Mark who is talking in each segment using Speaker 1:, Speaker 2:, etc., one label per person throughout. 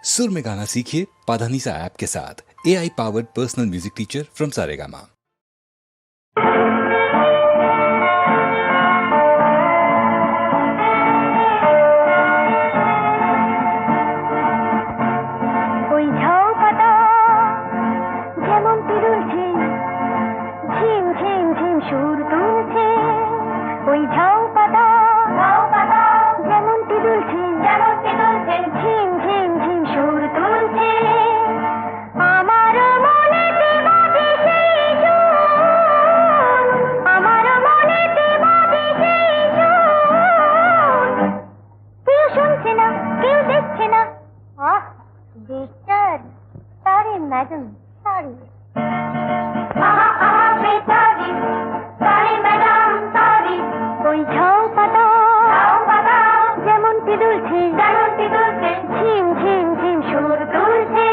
Speaker 1: सुर में गाना सीखिए पाधानीसा ऐप के साथ। AI powered personal music teacher from Saregama.
Speaker 2: Madam sorry ওই ঝাউ পাতা যেমনটি দুলছে ঝিম ঝিম ঝিম সুর তুলছে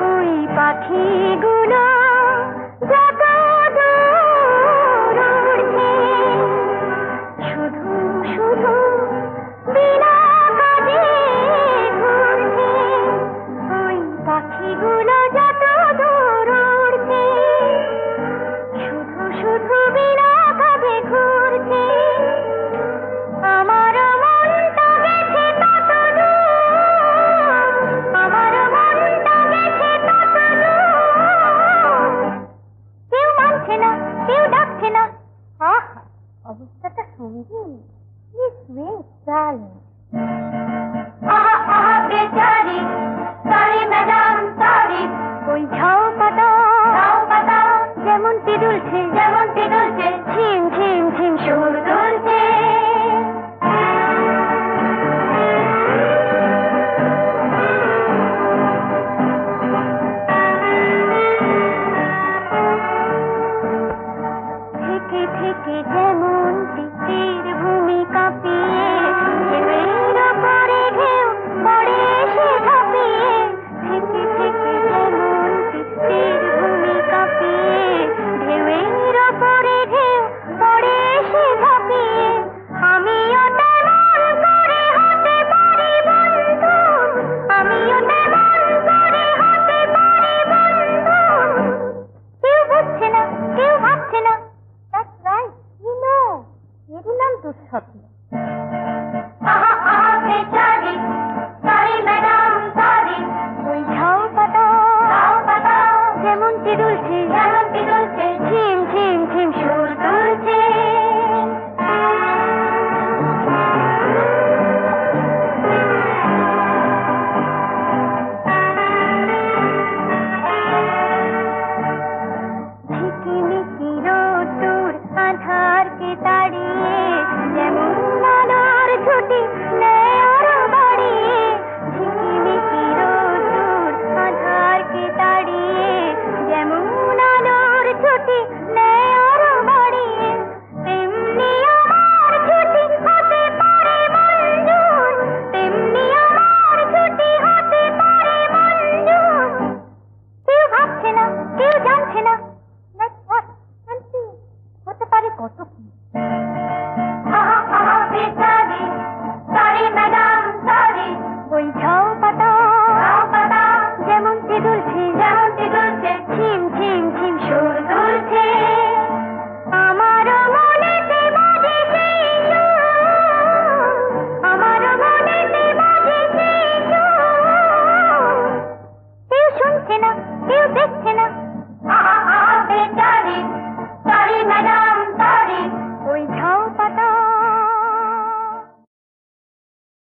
Speaker 2: ওই পাখিগুলো যত দূর উড়ছে শুধু শুধু বিনা কাজে ঘুরছে ওই পাখিগুলো যত দূর উড়ছে শুধু শুধু বিনা কাজে ঘুরছে আমার মনটা গেছে তত দূর আমার মনটা গেছে তত দূর কেউ মানছে না কেউ ডাকছে না আহা অবস্থাটা সঙ্গীন This way, darling. বেচারি সরি ম্যাডাম সরি ওই ঝাউ পাতা যেমনটি দুলছে ঝিম ঝিম ঝিম সুর তুলছে থেকে থেকে যেমনটি তীর ভূমি কাঁপিয়ে ঢেউয়ের ওপরে ঢেউ পড়ে এসে ঝাঁপিয়ে থেকে থেকে যেমনটি তীর ভূমি কাঁপিয়ে ঢেউয়ের ওপরে ঢেউ পড়ে এসে ঝাঁপিয়ে আমিও তেমন করে হতে পারি বন্ধু আমিও তেমন করে হতে পারি বন্ধু কেউ বুঝছে না কেউ ভাবছে না That's right, you know. এরই নাম দুঃস্বপ্ন বেচারি সরি ম্যাডাম সরি ওই ঝাউ পাতা যেমনটি দুলছে ঝিম ঝিম ঝিম সুর তুলছে ঝিকিমিকি রোদ্দুর আধারকে তাড়িয়ে যেমন আলোর ছুটি নেয় আরো বাড়িয়ে ঝিকিমিকি রোদ্দুর আধারকে তাড়িয়ে যেমন আলোর ছুটি নেয় আরো বাড়িয়ে তেমনি আমার ছুটি হতে পারে মঞ্জুর তেমনি আমার ছুটি হতে পারে মঞ্জুর কেউ ভাবছে না কেউ জানছে না হতে পারে কত কি